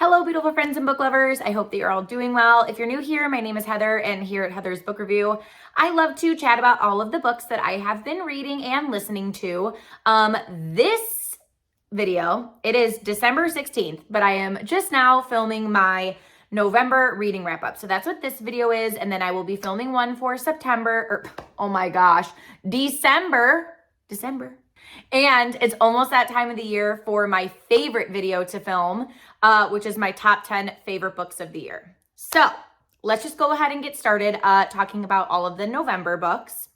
Hello, beautiful friends and book lovers. I hope that you're all doing well. If you're new here, my name is Heather, and here at Heather's Book Review, I love to chat about all of the books that I have been reading and listening to. This video, it is December 16th, but I am just now filming my November reading wrap up. So that's what this video is, and then I will be filming one for September, December. And it's almost that time of the year for my favorite video to film, which is my top 10 favorite books of the year. So let's just go ahead and get started talking about all of the November books.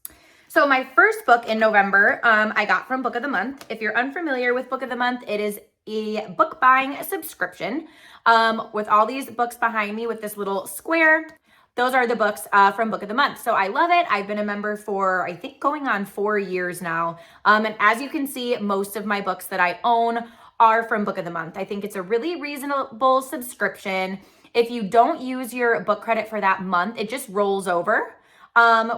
So my first book in November, I got from Book of the Month. If you're unfamiliar with Book of the Month, it is a book buying subscription with all these books behind me with this little square. Those are the books from Book of the Month. So I love it. I've been a member for, I think, going on 4 years now. And as you can see, most of my books that I own are from Book of the Month. I think it's a really reasonable subscription. If you don't use your book credit for that month, it just rolls over,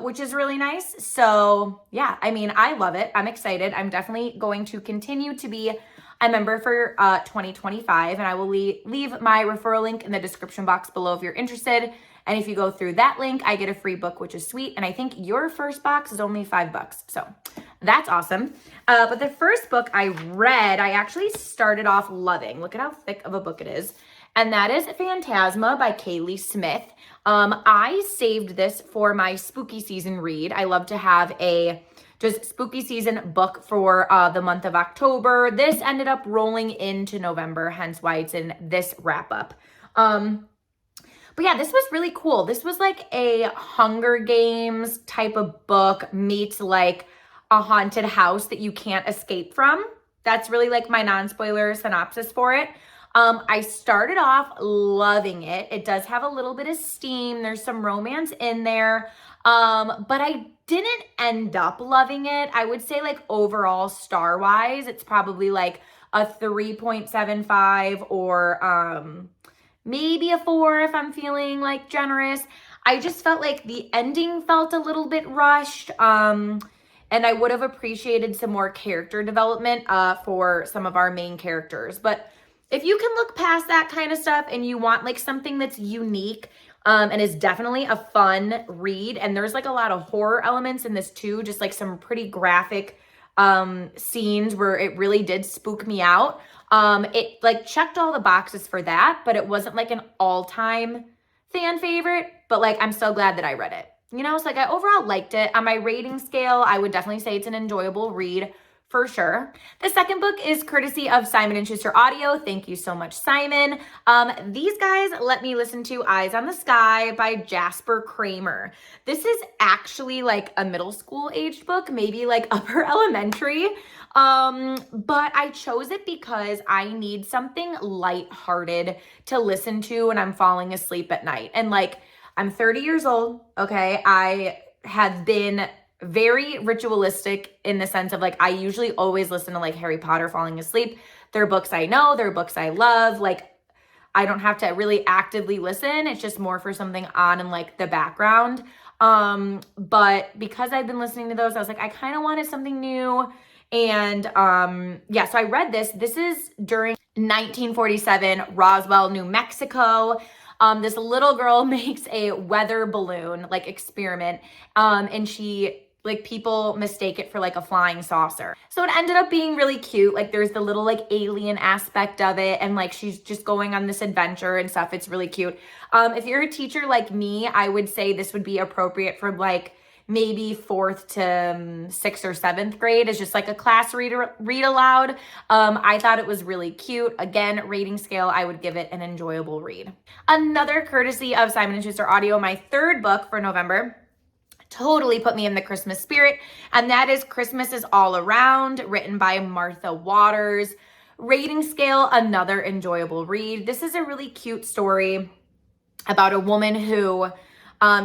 which is really nice. So yeah, I mean, I love it. I'm excited. I'm definitely going to continue to be a member for 2025, and I will leave my referral link in the description box below if you're interested. And if you go through that link, I get a free book, which is sweet. And I think your first box is only $5. So that's awesome. But the first book I read, I actually started off loving. Look at how thick of a book it is. And that is Phantasma by Kaylee Smith. I saved this for my spooky season read. I love to have a just spooky season book for the month of October. This ended up rolling into November, hence why it's in this wrap up. But yeah, this was really cool. This was like a Hunger Games type of book meets like a haunted house that you can't escape from. That's really like my non-spoiler synopsis for it. I started off loving it. It does have a little bit of steam. There's some romance in there. But I didn't end up loving it. I would say like overall star-wise, it's probably like a 3.75 or maybe a 4 if I'm feeling like generous. I just felt like the ending felt a little bit rushed. And I would have appreciated some more character development for some of our main characters. But if you can look past that kind of stuff and you want like something that's unique and is definitely a fun read, and there's like a lot of horror elements in this too, just like some pretty graphic scenes where it really did spook me out. It like checked all the boxes for that, but it wasn't like an all-time fan favorite, but like I'm so glad that I read it. You know, so like I overall liked it. On my rating scale, I would definitely say it's an enjoyable read for sure. The second book is courtesy of Simon & Schuster Audio. Thank you so much, Simon. These guys let me listen to Eyes on the Sky by Jasper Kramer. This is actually like a middle school aged book, maybe like upper elementary. But I chose it because I need something lighthearted to listen to when I'm falling asleep at night. And like, I'm 30 years old, okay? I have been very ritualistic in the sense of like, I usually always listen to like Harry Potter falling asleep. They're books I know, they're books I love. Like, I don't have to really actively listen. It's just more for something on in like the background. But because I've been listening to those, I was like, I kind of wanted something new. And yeah, so I read this. This is during 1947, Roswell, New Mexico. This little girl makes a weather balloon like experiment, and people mistake it for like a flying saucer. So it ended up being really cute. Like there's the little like alien aspect of it, and like she's just going on this adventure and stuff. It's really cute. If you're a teacher like me, I would say this would be appropriate for like maybe 4th to 6th or 7th grade is just like a class read aloud. I thought it was really cute. Again, rating scale, I would give it an enjoyable read. Another courtesy of Simon & Schuster Audio, my third book for November, totally put me in the Christmas spirit, and that is Christmas Is All Around, written by Martha Waters. Rating scale, another enjoyable read. This is a really cute story about a woman who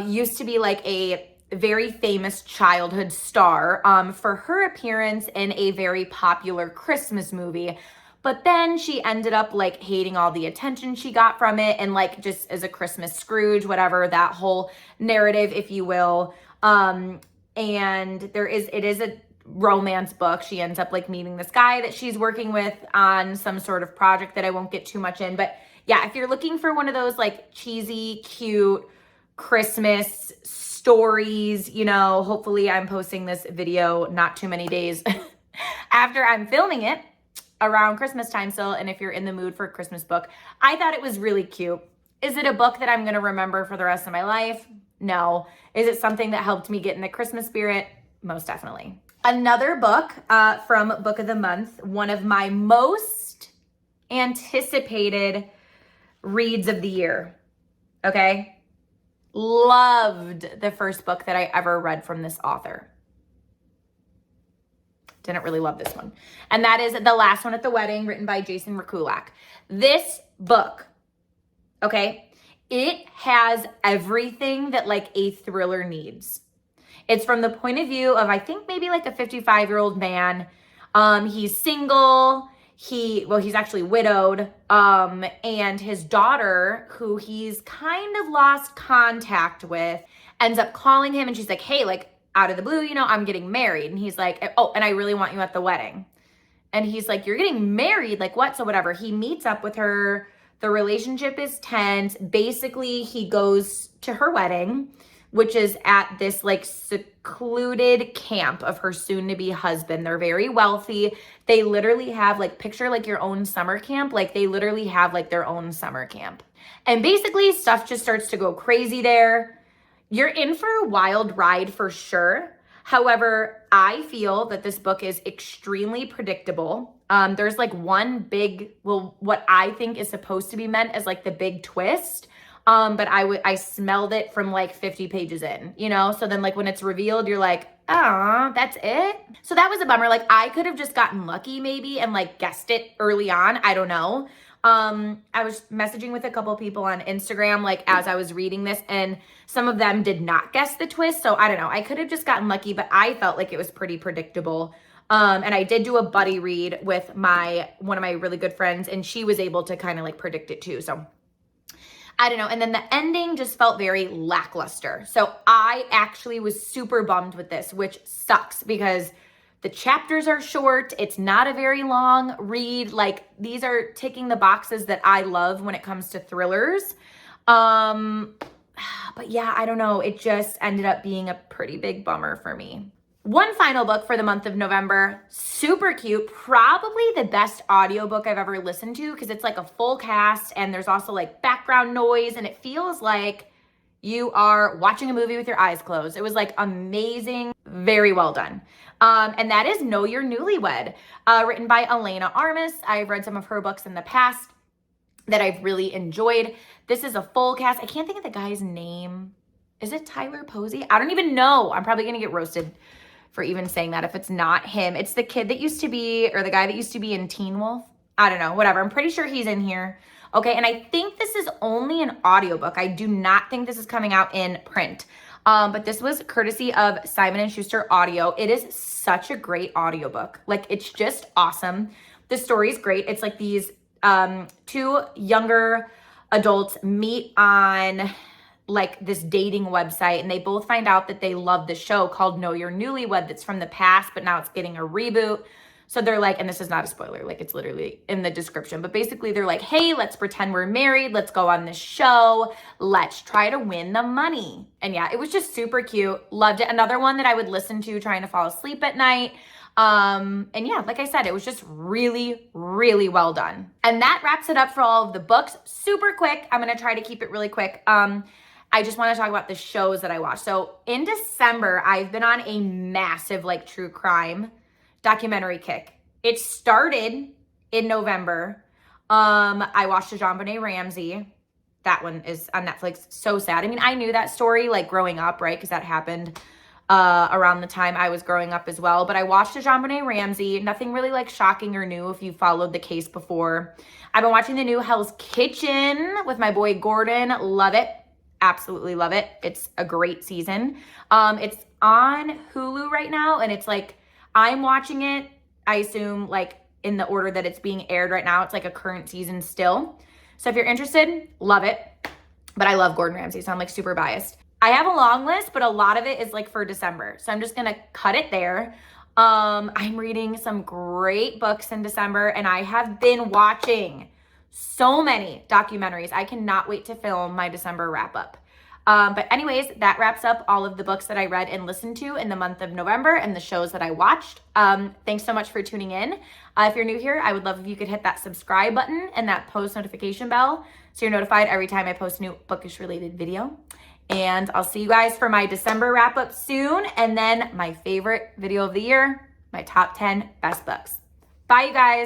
used to be like a very famous childhood star for her appearance in a very popular Christmas movie. But then she ended up like hating all the attention she got from it, and like just as a Christmas Scrooge, whatever, that whole narrative, if you will. And it is a romance book. She ends up like meeting this guy that she's working with on some sort of project that I won't get too much in, but yeah, if you're looking for one of those like cheesy, cute Christmas stories, you know, hopefully I'm posting this video not too many days after I'm filming it around Christmas time still. And if you're in the mood for a Christmas book, I thought it was really cute. Is it a book that I'm going to remember for the rest of my life? No. Is it something that helped me get in the Christmas spirit? Most definitely. Another book from Book of the Month, one of my most anticipated reads of the year. Okay? Loved the first book that I ever read from this author. Didn't really love this one. And that is The Last One at the Wedding, written by Jason Rekulak. This book, okay, it has everything that like a thriller needs. It's from the point of view of, I think maybe like a 55-year-old man. He's single. He's actually widowed. And his daughter, who he's kind of lost contact with, ends up calling him, and she's like, hey, like out of the blue, you know, I'm getting married. And he's like, oh, and I really want you at the wedding. And he's like, you're getting married? Like what? So whatever. He meets up with her. The relationship is tense. Basically, he goes to her wedding, which is at this like secluded camp of her soon-to-be husband. They're very wealthy. They literally have like, picture like your own summer camp. Like they literally have like their own summer camp. And basically stuff just starts to go crazy there. You're in for a wild ride for sure. However, I feel that this book is extremely predictable. There's like one big, what I think is supposed to be meant as like the big twist. But I smelled it from like 50 pages in, you know? So then like when it's revealed, you're like, oh, that's it? So that was a bummer. Like I could have just gotten lucky maybe and like guessed it early on. I don't know. I was messaging with a couple people on Instagram, like as I was reading this, and some of them did not guess the twist. So I don't know. I could have just gotten lucky, but I felt like it was pretty predictable. And I did do a buddy read with one of my really good friends, and she was able to kind of like predict it too. So I don't know. And then the ending just felt very lackluster. So I actually was super bummed with this, which sucks because the chapters are short. It's not a very long read. Like these are ticking the boxes that I love when it comes to thrillers. But yeah, I don't know. It just ended up being a pretty big bummer for me. One final book for the month of November, super cute, probably the best audiobook I've ever listened to because it's like a full cast and there's also like background noise and it feels like you are watching a movie with your eyes closed. It was like amazing, very well done. And that is Know Your Newlywed, written by Elena Armas. I've read some of her books in the past that I've really enjoyed. This is a full cast. I can't think of the guy's name. Is it Tyler Posey? I don't even know. I'm probably gonna get roasted for even saying that if it's not him. It's the kid that used to be, or the guy that used to be in Teen Wolf. I don't know, whatever. I'm pretty sure he's in here. Okay, and I think this is only an audiobook. I do not think this is coming out in print. But this was courtesy of Simon & Schuster Audio. It is such a great audiobook. Like, it's just awesome. The story is great. It's like these two younger adults meet on like this dating website, and they both find out that they love the show called Know Your Newlywed that's from the past, but now it's getting a reboot. So they're like, and this is not a spoiler, like it's literally in the description, but basically they're like, hey, let's pretend we're married. Let's go on this show. Let's try to win the money. And yeah, it was just super cute. Loved it. Another one that I would listen to trying to fall asleep at night. And yeah, like I said, it was just really, really well done. And that wraps it up for all of the books. Super quick. I'm going to try to keep it really quick. I just want to talk about the shows that I watched. So in December, I've been on a massive like true crime documentary kick. It started in November. I watched a JonBenet Ramsey. That one is on Netflix. So sad. I mean, I knew that story like growing up, right? Because that happened around the time I was growing up as well. But I watched a JonBenet Ramsey. Nothing really like shocking or new if you followed the case before. I've been watching the new Hell's Kitchen with my boy Gordon. Love it. Absolutely love it. It's a great season. It's on Hulu right now, and it's like, I'm watching it, I assume, like in the order that it's being aired right now. It's like a current season still. So if you're interested, love it. But I love Gordon Ramsay, so I'm like super biased. I have a long list, but a lot of it is like for December. So I'm just gonna cut it there. I'm reading some great books in December, and I have been watching So many documentaries. I cannot wait to film my December wrap up. But anyways, that wraps up all of the books that I read and listened to in the month of November and the shows that I watched. Thanks so much for tuning in. If you're new here, I would love if you could hit that subscribe button and that post notification bell so you're notified every time I post a new bookish related video. And I'll see you guys for my December wrap up soon. And then my favorite video of the year, my top 10 best books. Bye, you guys.